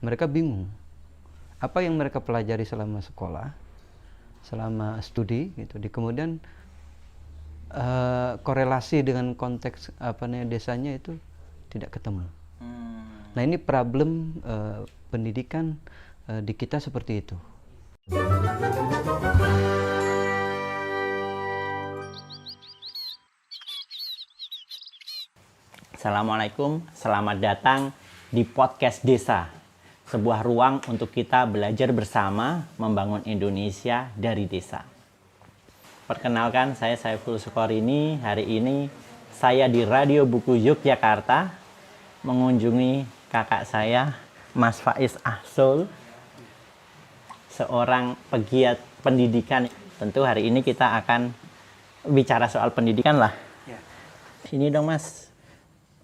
mereka bingung apa yang mereka pelajari selama sekolah, selama studi gitu, kemudian korelasi dengan konteks desanya itu tidak ketemu. Nah, ini problem pendidikan di kita seperti itu. Assalamualaikum, selamat datang di podcast Desa, sebuah ruang untuk kita belajar bersama membangun Indonesia dari desa. Perkenalkan, saya Saiful Sukorini. Hari ini saya di Radio Buku Yogyakarta mengunjungi kakak saya, Mas Faiz Ahsul, seorang pegiat pendidikan. Tentu hari ini kita akan bicara soal pendidikan lah. Ini dong Mas,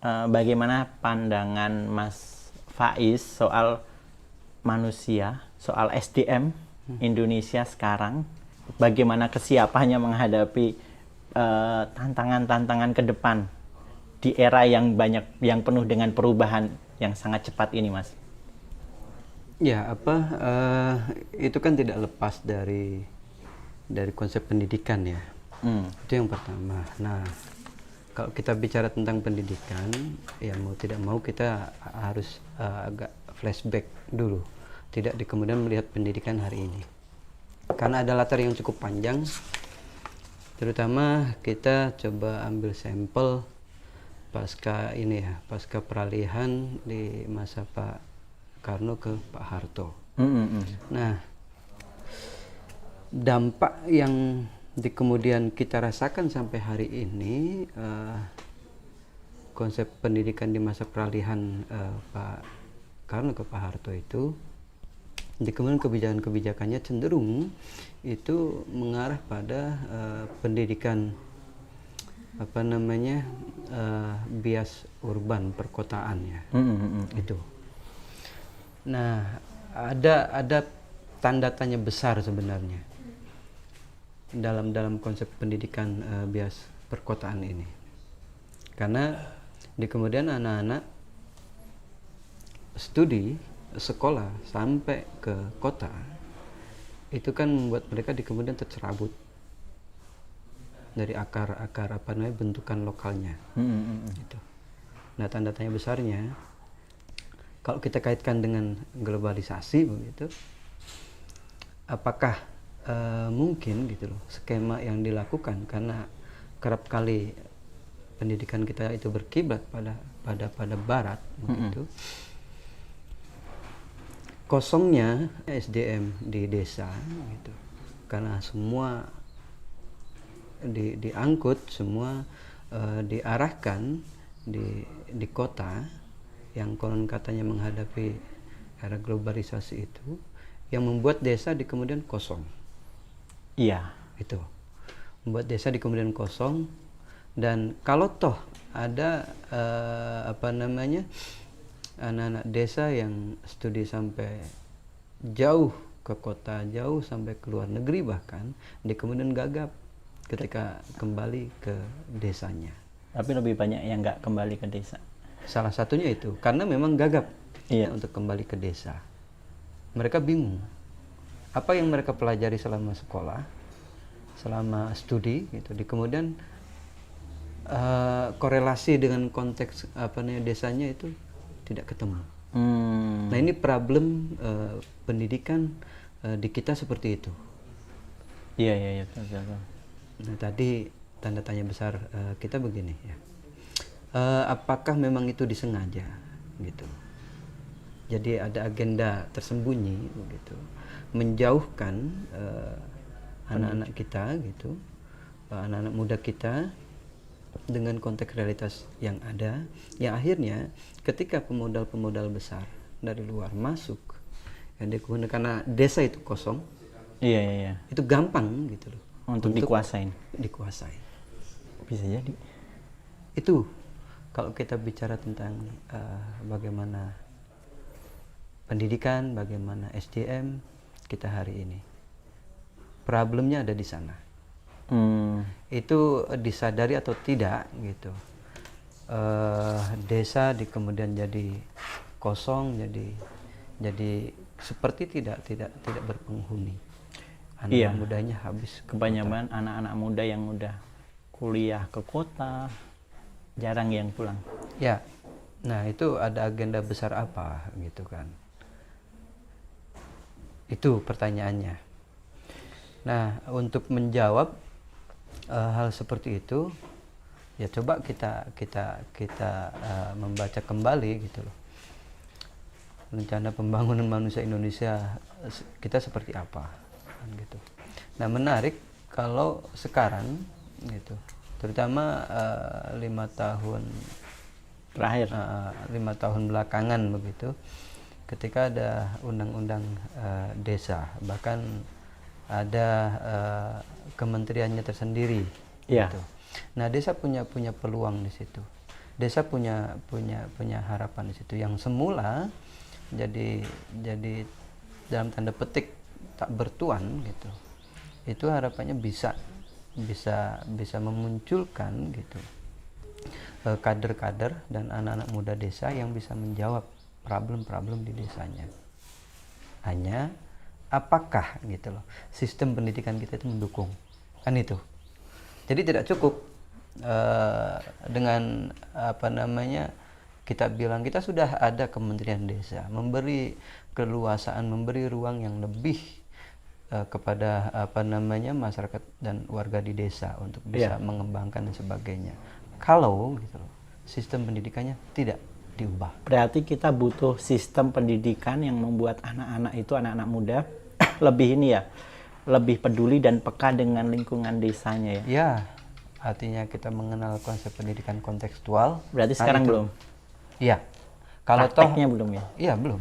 bagaimana pandangan Mas Faiz soal manusia, soal SDM Indonesia sekarang, bagaimana kesiapannya menghadapi tantangan-tantangan ke depan di era yang penuh dengan perubahan yang sangat cepat ini, Mas? Ya, itu kan tidak lepas dari konsep pendidikan ya. Itu yang pertama. Nah, kalau kita bicara tentang pendidikan, ya mau tidak mau kita harus agak flashback dulu. Tidak kemudian melihat pendidikan hari ini. Karena ada latar yang cukup panjang, terutama kita coba ambil sampel pasca peralihan di masa Pak Karno ke Pak Harto. Nah, dampak yang kemudian kita rasakan sampai hari ini, konsep pendidikan di masa peralihan Pak Karno ke Pak Harto itu, kemudian kebijakan-kebijakannya cenderung itu mengarah pada pendidikan bias urban, perkotaan ya. Itu. Nah, ada tanda tanya besar sebenarnya dalam konsep pendidikan bias perkotaan ini, karena kemudian anak-anak studi sekolah sampai ke kota itu kan membuat mereka kemudian tercerabut dari akar bentukan lokalnya. Gitu. Nah, tanda tanya besarnya kalau kita kaitkan dengan globalisasi begitu, apakah mungkin gitu loh skema yang dilakukan, karena kerap kali pendidikan kita itu berkiblat pada barat begitu. Kosongnya SDM di desa gitu, karena semua diangkut, semua diarahkan di kota yang konon katanya menghadapi era globalisasi itu, yang membuat desa kemudian kosong. Iya, itu membuat desa kemudian kosong. Dan kalau toh ada anak-anak desa yang studi sampai jauh ke kota, jauh sampai ke luar negeri bahkan, kemudian gagap ketika kembali ke desanya. Tapi lebih banyak yang nggak kembali ke desa. Salah satunya itu karena memang gagap untuk kembali ke desa. Mereka bingung apa yang mereka pelajari selama sekolah, selama studi gitu, kemudian korelasi dengan konteks desanya itu tidak ketemu. Nah, ini problem pendidikan di kita seperti itu. Iya. Nah, tadi tanda tanya besar kita begini ya, apakah memang itu disengaja gitu? Jadi ada agenda tersembunyi begitu, menjauhkan anak-anak kita gitu, anak-anak muda kita dengan konteks realitas yang ada, yang akhirnya ketika pemodal-pemodal besar dari luar masuk, yang digunakan karena desa itu kosong, iya, itu gampang gitu loh untuk dikuasai. Bisa jadi itu kalau kita bicara tentang bagaimana pendidikan, bagaimana SDM kita hari ini, problemnya ada di sana. Itu disadari atau tidak gitu, desa kemudian jadi kosong, jadi Jadi seperti tidak berpenghuni. Anak Iya. mudanya habis ke Kebanyakan anak-anak muda yang udah kuliah ke kota, jarang yang pulang. ya. Nah, itu ada agenda besar apa gitu kan? Itu pertanyaannya. Nah, untuk menjawab hal seperti itu, ya coba kita membaca kembali gitu loh. Rencana pembangunan manusia Indonesia kita seperti apa kan gitu. Nah, menarik kalau sekarang gitu, terutama 5 tahun Terakhir. 5 tahun belakangan begitu, ketika ada undang-undang desa, bahkan ada kementeriannya tersendiri. Iya. Gitu. Nah, desa punya peluang di situ. Desa punya harapan di situ yang semula jadi dalam tanda petik tak bertuan gitu. Itu harapannya bisa memunculkan gitu kader-kader dan anak-anak muda desa yang bisa menjawab problem-problem di desanya. Hanya apakah gitu loh sistem pendidikan kita itu mendukung, kan itu. Jadi tidak cukup dengan apa namanya kita bilang kita sudah ada Kementerian Desa, memberi keluasaan, memberi ruang yang lebih kepada apa namanya masyarakat dan warga di desa untuk bisa mengembangkan dan sebagainya. Kalau gitu loh, sistem pendidikannya tidak diubah. Berarti kita butuh sistem pendidikan yang membuat anak-anak itu, anak-anak muda lebih ini ya, lebih peduli dan peka dengan lingkungan desanya ya. Ya, artinya kita mengenal konsep pendidikan kontekstual. Berarti sekarang belum? Iya. Kalau prakteknya belum ya? Iya, belum.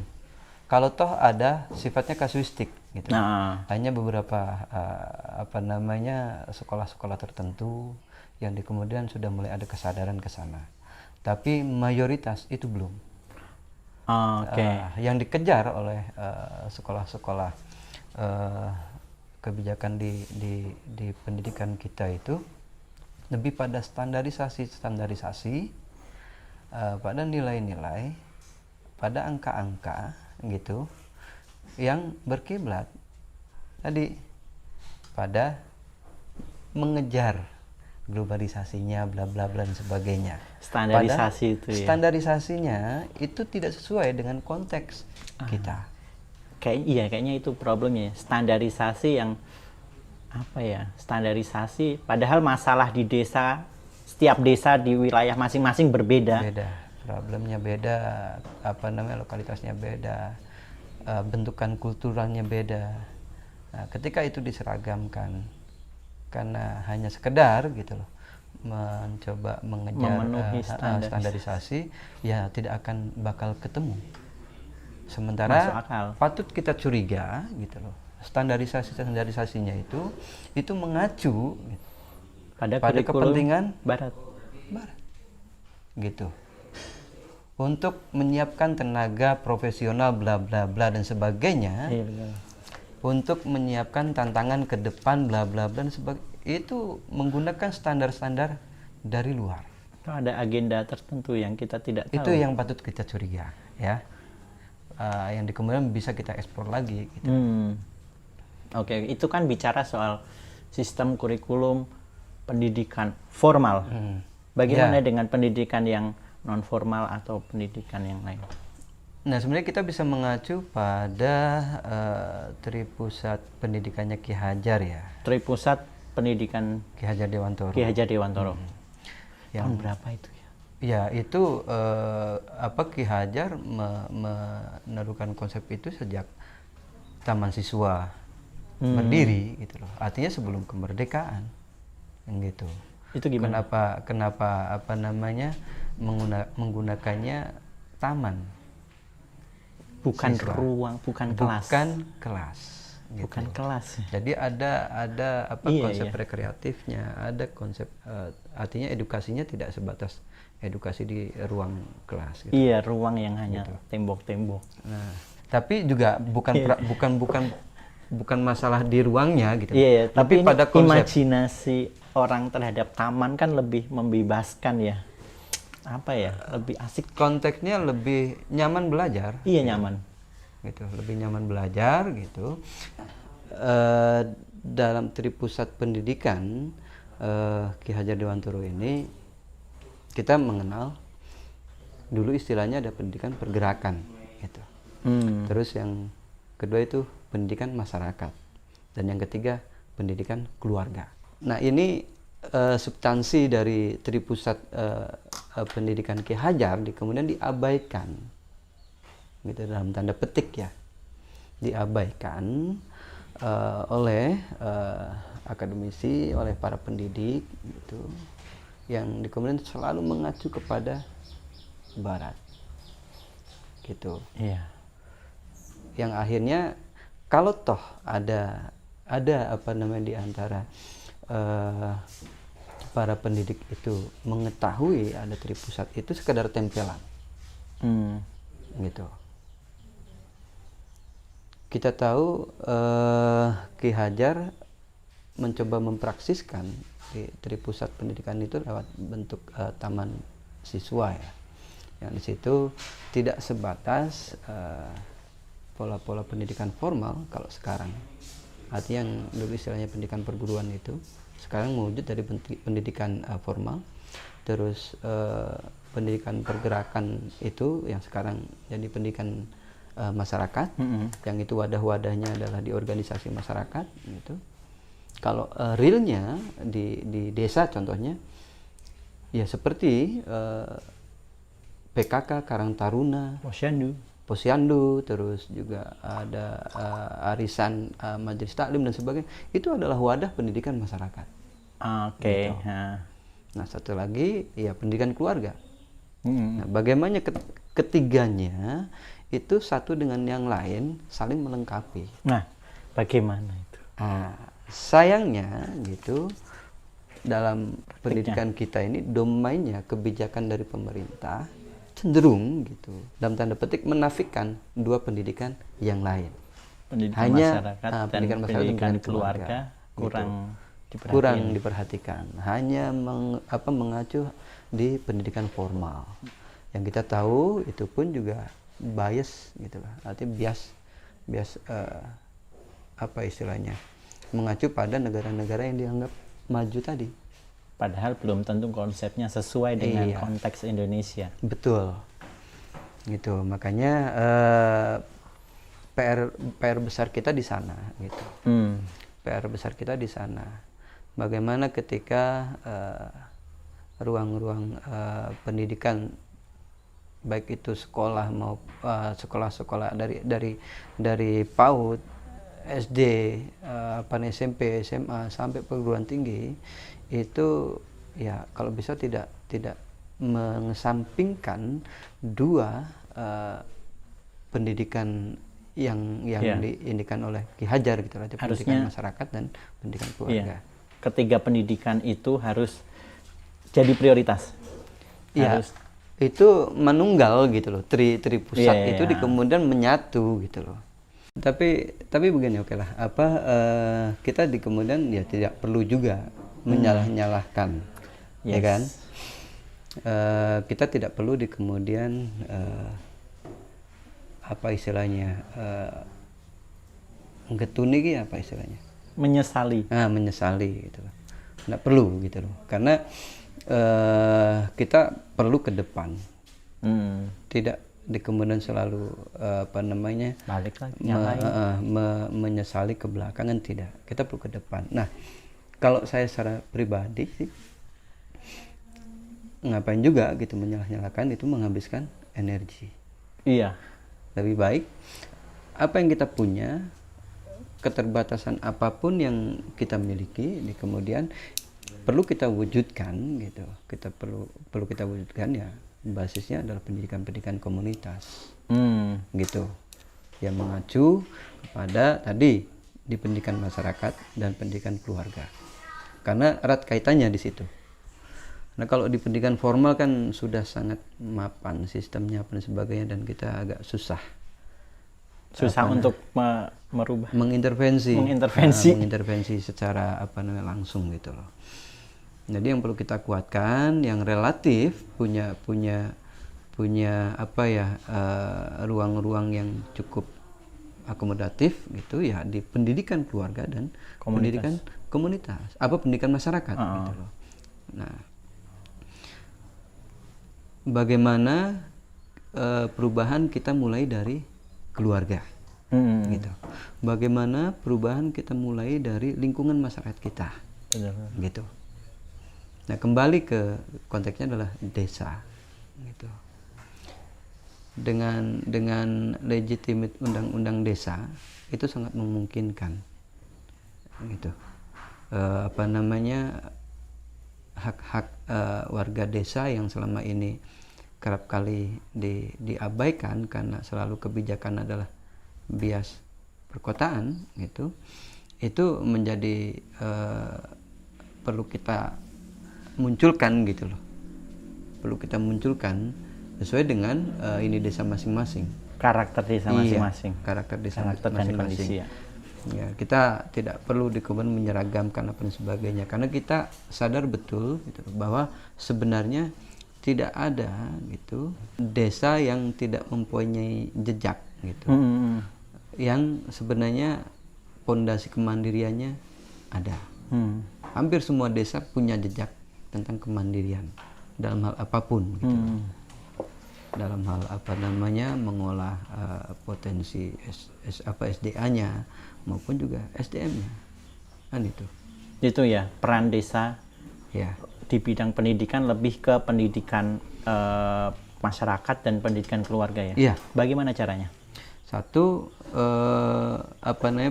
Kalau toh ada sifatnya kasuistik gitu. Nah, Hanya beberapa apa namanya sekolah-sekolah tertentu yang kemudian sudah mulai ada kesadaran ke sana. Tapi mayoritas itu belum. oke. Yang dikejar oleh sekolah-sekolah kebijakan di pendidikan kita itu lebih pada standarisasi pada nilai-nilai, pada angka-angka gitu yang berkiblat tadi pada mengejar globalisasinya, bla bla bla dan sebagainya. Standarisasi itu ya. Standarisasinya itu tidak sesuai dengan konteks kita. Kayaknya itu problemnya. Standarisasi yang apa ya? Standarisasi padahal masalah di desa, setiap desa di wilayah masing-masing berbeda. Beda, problemnya beda, apa namanya lokalitasnya beda, bentukan kulturalnya beda. Nah, ketika itu diseragamkan karena hanya sekedar gitu loh mencoba mengejar memenuhi standarisasi, ya tidak akan bakal ketemu. Sementara patut kita curiga gitu loh, standarisasinya itu mengacu pada kepentingan barat gitu, untuk menyiapkan tenaga profesional bla bla bla dan sebagainya. Iya, betul. Untuk menyiapkan tantangan ke depan bla bla bla dan sebagainya, itu menggunakan standar-standar dari luar. Itu ada agenda tertentu yang kita tidak tahu. Itu yang patut kita curiga ya. Yang kemudian bisa kita eksplor lagi gitu. Oke, itu kan bicara soal sistem kurikulum pendidikan formal. Bagaimana dengan pendidikan yang non formal atau pendidikan yang lain? Nah, sebenarnya kita bisa mengacu pada Tripusat Pendidikannya Ki Hajar ya. Tripusat Pendidikan Ki Hajar Dewantoro. Ki Hajar Dewantoro. Yang tahun berapa itu ya? Ya, itu Ki Hajar menerukan konsep itu sejak Taman Siswa berdiri gitu loh. Artinya sebelum kemerdekaan. Gitu. Itu gimana? Kenapa apa namanya menggunakannya taman? Bukan siswa. ruang, bukan kelas. Bukan kelas. Gitu. Bukan kelas. Jadi ada konsep rekreatifnya, ada konsep artinya edukasinya tidak sebatas edukasi di ruang kelas. Gitu. Iya, ruang yang hanya tembok-tembok. Nah, tapi juga bukan masalah di ruangnya gitu. Iya, tapi pada konsep imajinasi orang terhadap taman kan lebih membebaskan ya. Apa ya? Lebih asik. Konteksnya lebih nyaman belajar. Iya, nyaman. gitu, lebih nyaman belajar gitu. Dalam Tripusat Pendidikan Ki Hajar Dewantara ini kita mengenal dulu istilahnya ada pendidikan pergerakan gitu. Terus yang kedua itu pendidikan masyarakat dan yang ketiga pendidikan keluarga. Nah ini substansi dari Tripusat Pendidikan Ki Hajar kemudian diabaikan gitu, dalam tanda petik ya, diabaikan oleh akademisi, oleh para pendidik gitu, yang kemudian selalu mengacu kepada Barat gitu. Iya. Yang akhirnya kalau toh ada apa namanya di antara para pendidik itu mengetahui ada Tripusat, itu sekedar tempelan gitu. Kita tahu Ki Hajar mencoba mempraksiskan di Tripusat Pendidikan itu lewat bentuk taman siswa ya. Yang di situ tidak sebatas pola-pola pendidikan formal kalau sekarang. Artinya yang dulu istilahnya pendidikan perguruan itu sekarang mewujud dari pendidikan formal. Terus pendidikan pergerakan itu yang sekarang jadi pendidikan masyarakat, yang itu wadah-wadahnya adalah di organisasi masyarakat gitu. Kalau realnya di desa contohnya ya seperti PKK Karang Taruna, Posyandu, terus juga ada arisan majelis taklim dan sebagainya. Itu adalah wadah pendidikan masyarakat. Oke. Gitu. Nah satu lagi ya pendidikan keluarga. Nah, bagaimana ketiganya itu satu dengan yang lain saling melengkapi. Nah, bagaimana itu? Sayangnya gitu, dalam pendidikan kita ini domainnya kebijakan dari pemerintah cenderung gitu, dalam tanda petik menafikan dua pendidikan yang lain. Pendidikan masyarakat dan pendidikan keluarga kurang diperhatikan. Hanya mengacu di pendidikan formal. Yang kita tahu itu pun juga bias gitu lah, artinya bias apa istilahnya, mengacu pada negara-negara yang dianggap maju tadi. Padahal belum tentu konsepnya sesuai dengan konteks Indonesia. Betul, gitu. Makanya PR besar kita di sana, gitu. PR besar kita di sana. Bagaimana ketika ruang-ruang pendidikan baik itu sekolah maupun sekolah-sekolah dari PAUD, SD, SMP, SMA sampai perguruan tinggi itu ya kalau bisa tidak mengesampingkan dua pendidikan yang diindikan oleh Ki Hajar gitu, pendidikan masyarakat dan pendidikan keluarga. Ketiga pendidikan itu harus jadi prioritas. Iya. Itu menunggal gitu loh, Tripusat itu kemudian menyatu gitu loh. Tapi begini, oke lah, kita kemudian ya tidak perlu juga menyalah-nyalahkan, ya kan? Kita tidak perlu kemudian apa istilahnya, getuni apa istilahnya? Menyesali. Menyesali gitu loh. Nggak perlu gitu loh, karena kita perlu ke depan, tidak kemudian selalu balik lagi menyesali ke belakangan, tidak. Kita perlu ke depan. Nah, kalau saya secara pribadi sih ngapain juga gitu menyalah-nyalahkan, itu menghabiskan energi. Iya. Lebih baik apa yang kita punya, keterbatasan apapun yang kita miliki, kemudian perlu kita wujudkan gitu. Kita perlu kita wujudkan ya, basisnya adalah pendidikan komunitas gitu, yang mengacu kepada tadi di pendidikan masyarakat dan pendidikan keluarga, karena erat kaitannya di situ. Nah kalau di pendidikan formal kan sudah sangat mapan sistemnya dan sebagainya, dan kita agak susah untuk merubah, mengintervensi secara langsung gitu loh. Jadi yang perlu kita kuatkan, yang relatif punya ruang-ruang yang cukup akomodatif gitu ya di pendidikan keluarga dan pendidikan komunitas, pendidikan masyarakat gitu loh. Nah, bagaimana perubahan kita mulai dari keluarga, gitu. Bagaimana perubahan kita mulai dari lingkungan masyarakat kita, gitu. Nah, kembali ke konteksnya adalah desa, gitu. Dengan legitimate undang-undang desa itu sangat memungkinkan, gitu. Hak-hak warga desa yang selama ini kerap kali diabaikan karena selalu kebijakan adalah bias perkotaan, gitu. Itu menjadi perlu kita munculkan, gitu loh. Perlu kita munculkan sesuai dengan ini desa masing-masing. Karakter desa masing-masing. Iya, karakter desa dan masing-masing. kondisi, ya. Ya, kita tidak perlu kemudian menyeragamkan apa dan sebagainya, karena kita sadar betul gitu, bahwa sebenarnya tidak ada gitu desa yang tidak mempunyai jejak gitu. Yang sebenarnya pondasi kemandiriannya ada. Hampir semua desa punya jejak tentang kemandirian dalam hal apapun gitu. Dalam hal mengolah potensi SDA-nya maupun juga SDM-nya, kan itu. Itu ya peran desa Ya. di bidang pendidikan, lebih ke pendidikan masyarakat dan pendidikan keluarga, ya. Iya. Bagaimana caranya? Satu,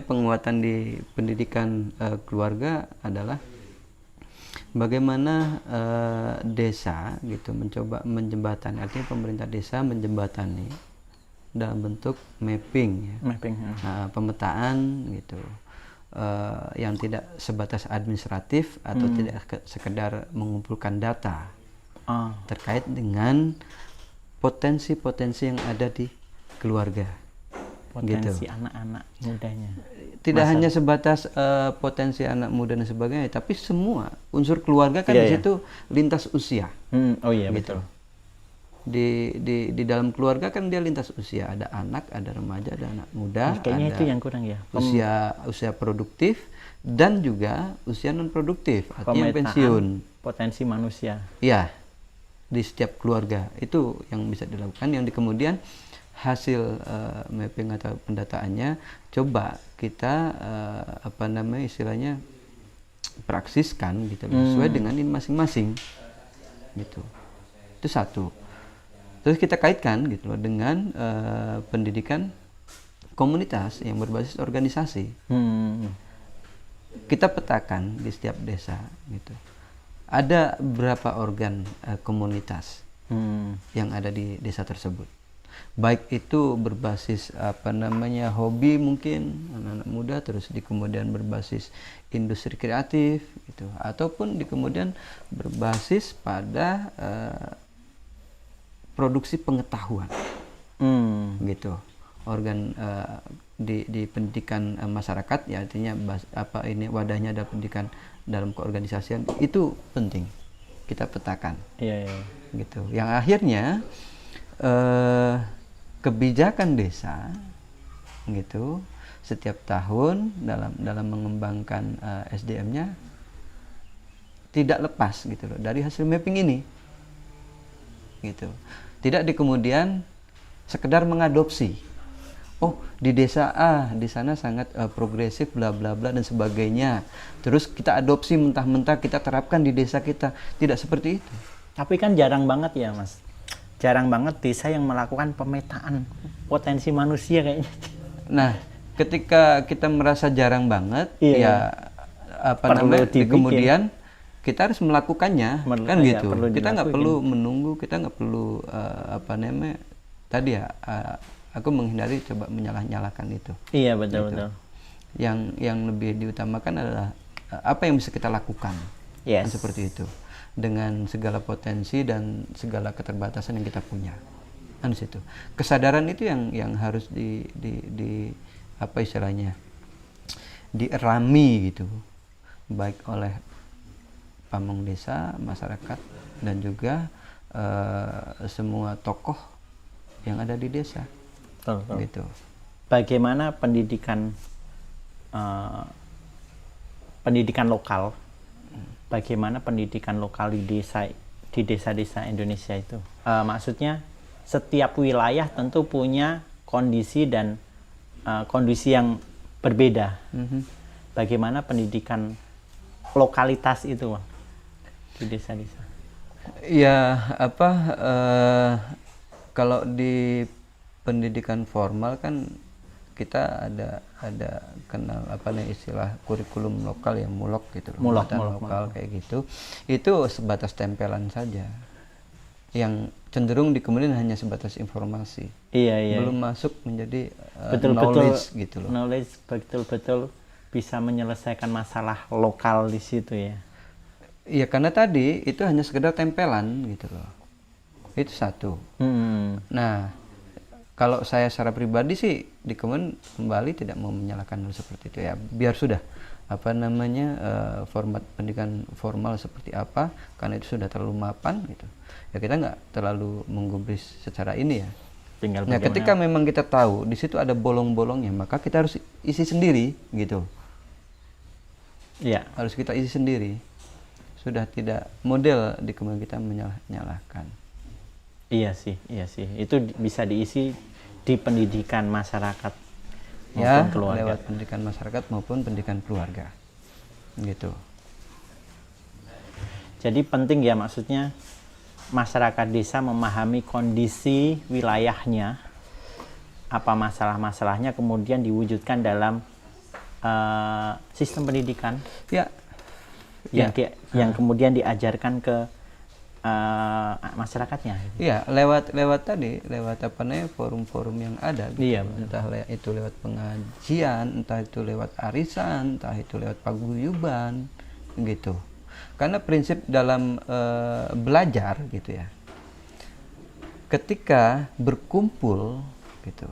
penguatan di pendidikan keluarga adalah bagaimana desa gitu mencoba menjembatani, artinya pemerintah desa menjembatani dalam bentuk mapping, ya. Pemetaan gitu, yang tidak sebatas administratif atau tidak sekedar mengumpulkan data terkait dengan potensi-potensi yang ada di keluarga. Potensi gitu. Anak-anak mudanya. Tidak hanya sebatas potensi anak muda dan sebagainya, tapi semua unsur keluarga kan di situ lintas usia. Oh iya, gitu. Betul. Di dalam keluarga kan dia lintas usia, ada anak, ada remaja, ada anak muda, kayaknya ada itu yang kurang, ya. usia produktif dan juga usia non produktif, artinya pensiun. Potensi manusia. Ya, di setiap keluarga itu yang bisa dilakukan, yang kemudian hasil mapping atau pendataannya coba kita istilahnya praksiskan gitu sesuai dengan ini masing-masing gitu. Itu satu. Terus kita kaitkan gitu loh dengan pendidikan komunitas yang berbasis organisasi. Kita petakan di setiap desa gitu. Ada berapa organ komunitas yang ada di desa tersebut. Baik itu berbasis hobi mungkin anak-anak muda, terus kemudian berbasis industri kreatif gitu, ataupun kemudian berbasis pada produksi pengetahuan gitu. Organ di pendidikan masyarakat, ya artinya wadahnya adalah pendidikan dalam keorganisasian, itu penting kita petakan. Gitu. Yang akhirnya kebijakan desa gitu setiap tahun dalam mengembangkan SDM-nya tidak lepas gitu loh dari hasil mapping ini gitu. Tidak kemudian sekedar mengadopsi, oh di desa A di sana sangat progresif bla bla bla dan sebagainya, terus kita adopsi mentah-mentah kita terapkan di desa kita. Tidak seperti itu. Tapi kan jarang banget ya, Mas. Jarang banget desa yang melakukan pemetaan potensi manusia kayaknya. Nah, ketika kita merasa jarang banget, kemudian kita harus melakukannya, kan gitu. Kita nggak perlu menunggu, kita nggak perlu aku menghindari coba menyalah-nyalahkan itu. Iya, betul gitu. Betul. Yang lebih diutamakan adalah apa yang bisa kita lakukan. Yes. Kan seperti itu. Dengan segala potensi dan segala keterbatasan yang kita punya, kan situ. Kesadaran itu yang harus dierami gitu, baik oleh pamong desa, masyarakat, dan juga semua tokoh yang ada di desa. Betul. Gitu. bagaimana pendidikan lokal, bagaimana pendidikan lokal di desa-desa Indonesia itu? Maksudnya setiap wilayah tentu punya kondisi dan kondisi yang berbeda. Bagaimana pendidikan lokalitas itu, Bang, di desa-desa? Ya, kalau di pendidikan formal kan kita ada kenal istilah kurikulum lokal ya, mulok gitu loh, Mulok lokal kayak gitu. Itu sebatas tempelan saja. Yang cenderung di kemudian hanya sebatas informasi. Iya. Belum masuk menjadi betul-betul knowledge gitu loh. Knowledge betul-betul bisa menyelesaikan masalah lokal di situ ya. Iya, karena tadi itu hanya sekedar tempelan gitu loh. Itu satu. Nah, kalau saya secara pribadi sih di Kemen kembali tidak mau menyalahkan hal seperti itu ya. Biar sudah format pendidikan formal seperti apa, karena itu sudah terlalu mapan gitu. Ya kita nggak terlalu menggubris secara ini ya. Tinggal Nah, ketika memang kita tahu di situ ada bolong-bolongnya, maka kita harus isi sendiri gitu. Iya. Harus kita isi sendiri. Sudah tidak model di Kemen kita menyalahkan. Iya sih. Itu bisa diisi di pendidikan masyarakat maupun Ya, keluarga. lewat pendidikan masyarakat maupun pendidikan keluarga. Gitu. Jadi penting ya, maksudnya masyarakat desa memahami kondisi wilayahnya, apa masalah-masalahnya, kemudian diwujudkan dalam sistem pendidikan. Ya. Yang kemudian diajarkan ke masyarakatnya. Iya, lewat forum-forum yang ada gitu. Iya, entah itu lewat pengajian, entah itu lewat arisan, entah itu lewat paguyuban gitu. Karena prinsip dalam belajar gitu ya, ketika berkumpul gitu,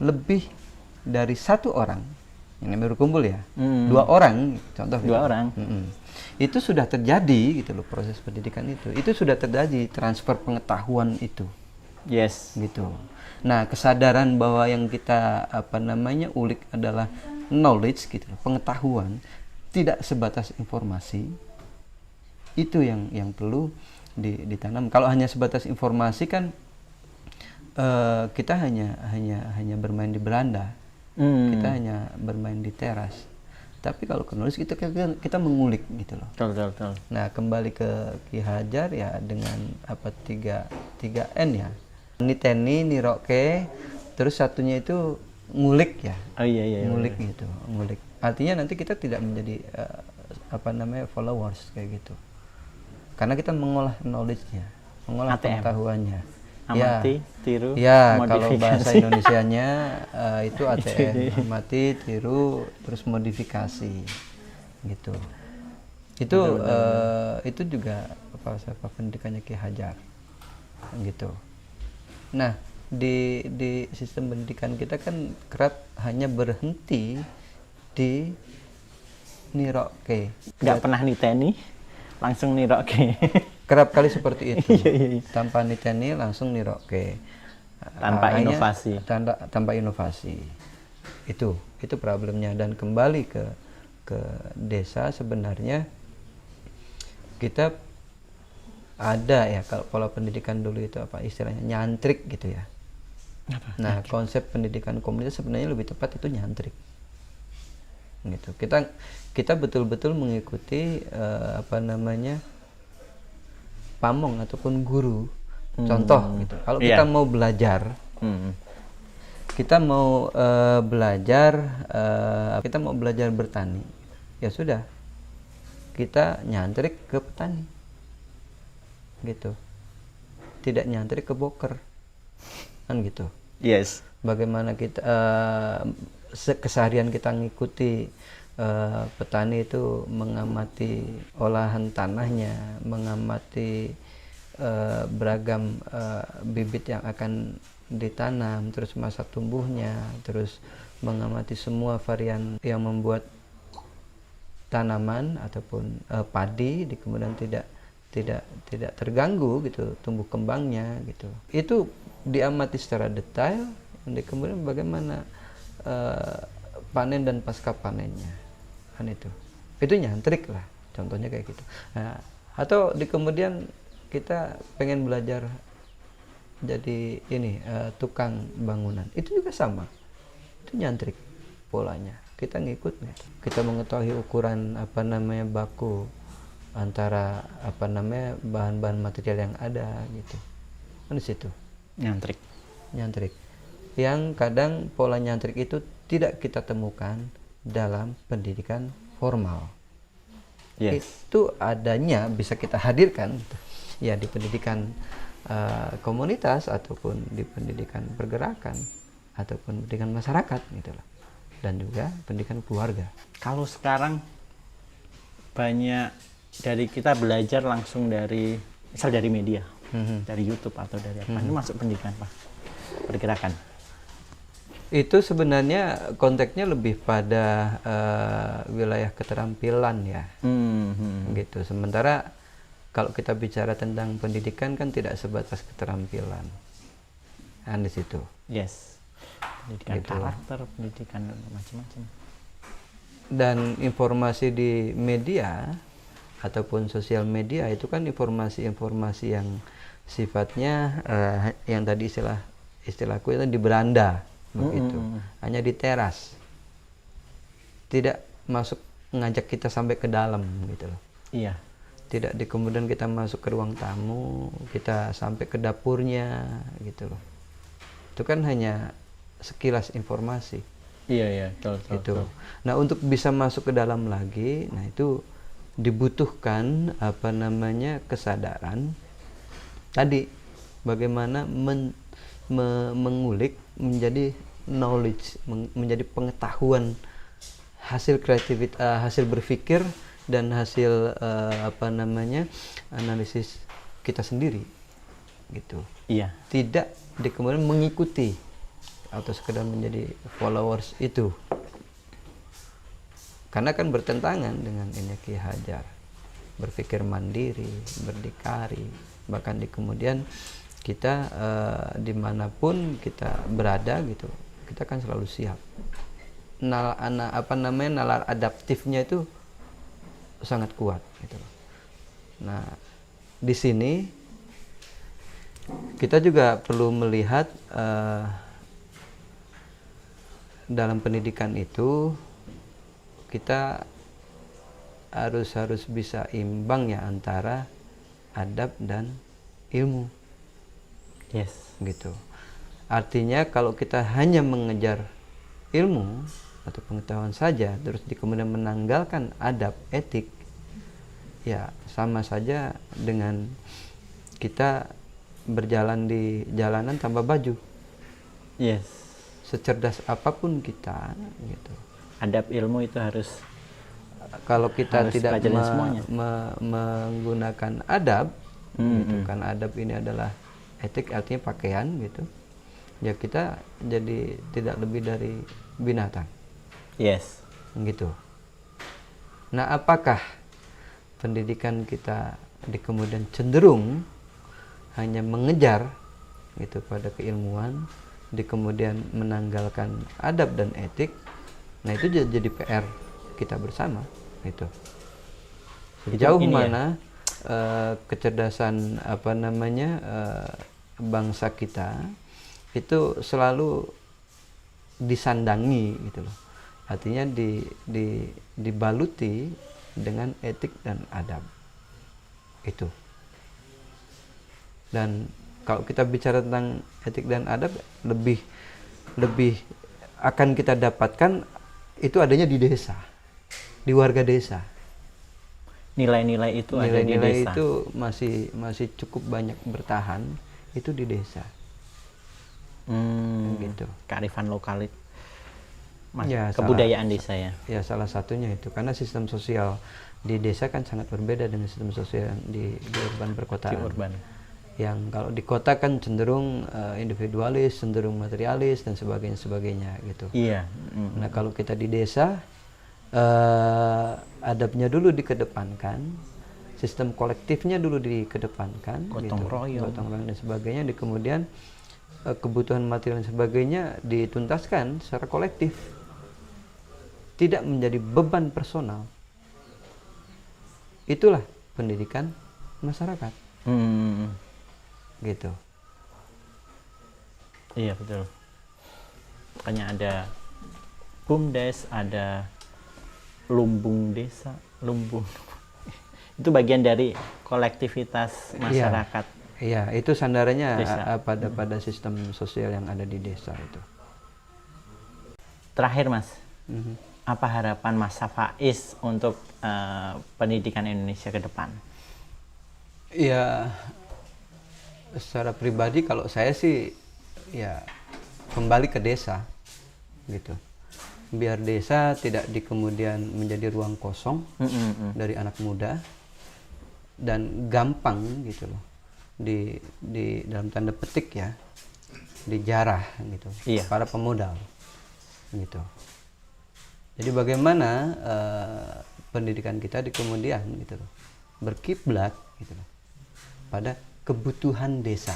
lebih dari satu orang ini berkumpul ya, 2 orang contoh gitu. 2 orang. Itu sudah terjadi gitu loh, proses pendidikan itu sudah terjadi transfer pengetahuan itu. Yes. Gitu. Nah, kesadaran bahwa yang kita ulik adalah knowledge gitu loh, pengetahuan, tidak sebatas informasi. Itu yang perlu ditanam. Kalau hanya sebatas informasi kan kita hanya bermain di beranda. Kita hanya bermain di teras. Tapi kalau knowledge kita mengulik gitu loh. Betul. Nah, kembali ke Ki Hajar ya dengan 3N ya. Niteni, niroke, terus satunya itu ngulik ya. Oh iya. Ngulik gitu, ngulik. Artinya nanti kita tidak menjadi followers kayak gitu. Karena kita mengolah knowledge-nya, mengolah ATM. Pengetahuannya. Amati, tiru, ya, modifikasi. kalau bahasa Indonesianya itu ATM, amati, tiru, terus modifikasi, gitu. Itu juga falsafah pendidikannya Ki Hajar, gitu. Nah, di sistem pendidikan kita kan kerap hanya berhenti di niroke. Nggak pernah niteni, langsung niroke. Kerap kali seperti itu. Iya. Tanpa niteni langsung niroke. Tanpa inovasi. Tanpa inovasi. Itu problemnya. Dan kembali ke desa sebenarnya kita ada ya, kalau pola pendidikan dulu itu apa istilahnya, nyantrik gitu ya. Nah, konsep pendidikan komunitas sebenarnya lebih tepat itu nyantrik. Gitu. Kita betul-betul mengikuti pamong ataupun guru. Contoh gitu. Kalau kita mau belajar, kita mau belajar bertani, ya sudah, kita nyantrik ke petani, gitu. Tidak nyantrik ke boker, kan gitu. Yes. Bagaimana kita keseharian kita ngikuti petani itu, mengamati olahan tanahnya, mengamati beragam bibit yang akan ditanam, terus masa tumbuhnya, terus mengamati semua varian yang membuat tanaman ataupun padi di kemudian tidak terganggu gitu tumbuh kembangnya gitu. Itu diamati secara detail kemudian bagaimana panen dan pasca panennya, kan itu nyantrik lah, contohnya kayak gitu. Nah, atau di kemudian kita pengen belajar jadi ini tukang bangunan, itu juga sama, itu nyantrik polanya, kita ngikut gitu. Kita mengetahui ukuran baku antara bahan-bahan material yang ada gitu, kan di situ Nyantrik. Yang kadang pola nyantrik itu tidak kita temukan dalam pendidikan formal. Itu adanya bisa kita hadirkan gitu, ya di pendidikan komunitas ataupun di pendidikan pergerakan ataupun pendidikan masyarakat gitu loh, dan juga pendidikan keluarga. Kalau sekarang banyak dari kita belajar langsung dari misal dari media, dari YouTube atau dari apa, ini masuk pendidikan Pak, pergerakan. Itu sebenarnya konteksnya lebih pada wilayah keterampilan ya, gitu. Sementara kalau kita bicara tentang pendidikan kan tidak sebatas keterampilan, kan di situ. Yes, pendidikan gitu. Karakter, pendidikan macam-macam. Dan informasi di media ataupun sosial media itu kan informasi-informasi yang sifatnya yang tadi istilahku itu di beranda begitu, hanya di teras, tidak masuk ngajak kita sampai ke dalam gitu loh. Iya. Tidak kemudian kita masuk ke ruang tamu, kita sampai ke dapurnya gitu loh. Itu kan hanya sekilas informasi. Iya, betul. Nah, untuk bisa masuk ke dalam lagi, nah itu dibutuhkan kesadaran tadi, bagaimana mengulik menjadi knowledge, menjadi pengetahuan, hasil kreativitas, hasil berpikir dan hasil analisis kita sendiri gitu. Iya. Tidak kemudian mengikuti atau sekedar menjadi followers itu, karena kan bertentangan dengan ini Ki Hajar, berpikir mandiri, berdikari, bahkan kemudian kita dimanapun kita berada gitu, kita kan selalu siap. Nalar adaptifnya itu sangat kuat gitu. Nah, di sini kita juga perlu melihat dalam pendidikan itu kita harus bisa imbang ya antara adab dan ilmu. Yes. Gitu. Artinya kalau kita hanya mengejar ilmu atau pengetahuan saja terus kemudian menanggalkan adab, etik, ya sama saja dengan kita berjalan di jalanan tanpa baju. Yes. Secerdas apapun kita gitu. Adab ilmu itu harus, kalau kita tidak menggunakan adab, gitu kan, adab ini adalah etik, artinya pakaian gitu, ya kita jadi tidak lebih dari binatang. Yes. Gitu. Nah, apakah pendidikan kita kemudian cenderung hanya mengejar gitu pada keilmuan, kemudian menanggalkan adab dan etik? Nah, itu jadi PR kita bersama itu. Sejauh mana kecerdasan bangsa kita itu selalu disandangi gitu loh. Artinya dibaluti dengan etik dan adab. Itu. Dan kalau kita bicara tentang etik dan adab, lebih akan kita dapatkan itu adanya di desa, di warga desa. Nilai-nilai itu ada di desa. Nilai-nilai itu masih cukup banyak bertahan itu di desa. Gitu. Kearifan lokal itu. Ya, kebudayaan desa ya. Ya, salah satunya itu, karena sistem sosial di desa kan sangat berbeda dengan sistem sosial di urban perkotaan. Di urban. Yang kalau di kota kan cenderung individualis, cenderung materialis dan sebagainya gitu. Iya. Nah, kalau kita di desa, adabnya dulu dikedepankan, sistem kolektifnya dulu dikedepankan, gotong royong dan sebagainya. Kemudian kebutuhan material dan sebagainya dituntaskan secara kolektif, tidak menjadi beban personal. Itulah pendidikan masyarakat. Gitu. Iya betul. Makanya ada BUMDes, ada lumbung desa, lumbung. Itu bagian dari kolektivitas masyarakat. Iya, itu sandarannya Desa. pada sistem sosial yang ada di desa itu. Terakhir Mas, apa harapan Mas Faiz untuk pendidikan Indonesia ke depan? Ya, secara pribadi kalau saya sih ya kembali ke desa gitu. Biar desa tidak di kemudian menjadi ruang kosong dari anak muda dan gampang gitu loh. Di dalam tanda petik ya, dijarah gitu. Iya. Para pemodal gitu. Jadi bagaimana pendidikan kita di kemudian gitu loh, berkiblat gitu loh pada kebutuhan desa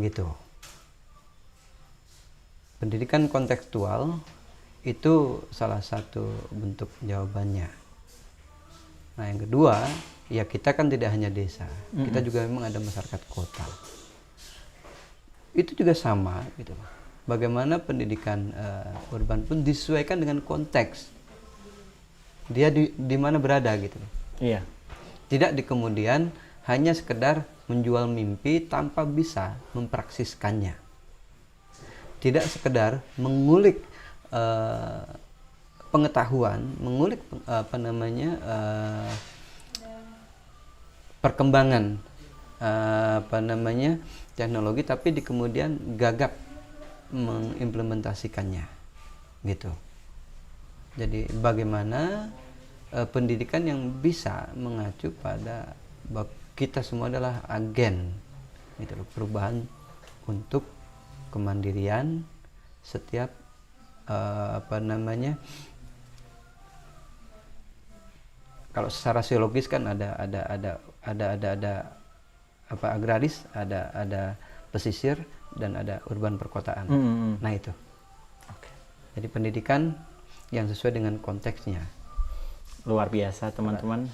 gitu. Pendidikan kontekstual itu salah satu bentuk jawabannya. Nah yang kedua, ya kita kan tidak hanya desa, kita juga memang ada masyarakat kota. Itu juga sama gitu loh. Bagaimana pendidikan urban pun disesuaikan dengan konteks dia di mana berada gitu loh. Iya. Tidak di kemudian hanya sekedar menjual mimpi tanpa bisa mempraksiskannya. Tidak sekedar mengulik pengetahuan, mengulik perkembangan teknologi, tapi di kemudian gagap mengimplementasikannya, gitu. Jadi bagaimana pendidikan yang bisa mengacu pada bahwa kita semua adalah agen, gitu loh, perubahan untuk kemandirian setiap kalau secara sosiologis kan ada agraris, ada pesisir dan ada urban perkotaan. Nah itu. Jadi pendidikan yang sesuai dengan konteksnya. Luar biasa teman-teman.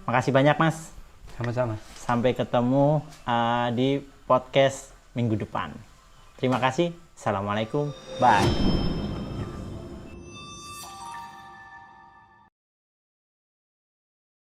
Makasih banyak Mas. Sama-sama. Sampai ketemu di podcast minggu depan. Terima kasih. Assalamualaikum. Bye.